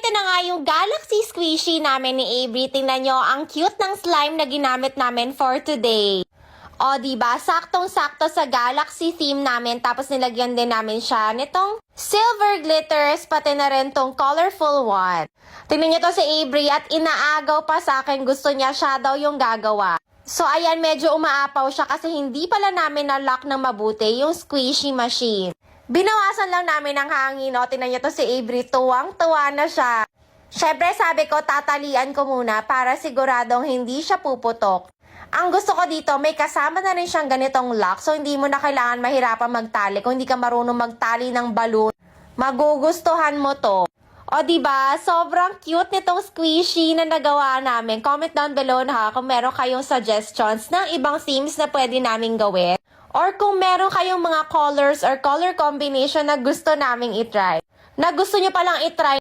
ito na nga yung Galaxy Squishy namin ni Avery. Tingnan nyo, ang cute ng slime na ginamit namin for today. O, diba? Saktong-sakto sa Galaxy theme namin. Tapos nilagyan din namin siya nitong silver glitters, pati na rin tong colorful one. Tingnan nyo to si Avery at inaagaw pa sa akin. Gusto niya siya daw yung gagawa. So, ayan, medyo umaapaw siya kasi hindi pala namin na-lock ng mabuti yung squishy machine. Binawasan lang namin ang hangin. O, tingnan nyo to si Avery. Tuwang-tuwa na siya. Syempre, sabi ko, tatalian ko muna para siguradong hindi siya puputok. Ang gusto ko dito, may kasama na rin siyang ganitong lock. So, hindi mo na kailangan mahirapan magtali. Kung hindi ka marunong magtali ng balloon, magugustuhan mo to. O, diba? Sobrang cute nitong squishy na nagawa namin. Comment down below na kung meron kayong suggestions ng ibang themes na pwede namin gawin. Or kung meron kayong mga colors or color combination na gusto naming itry. Na gusto nyo palang itry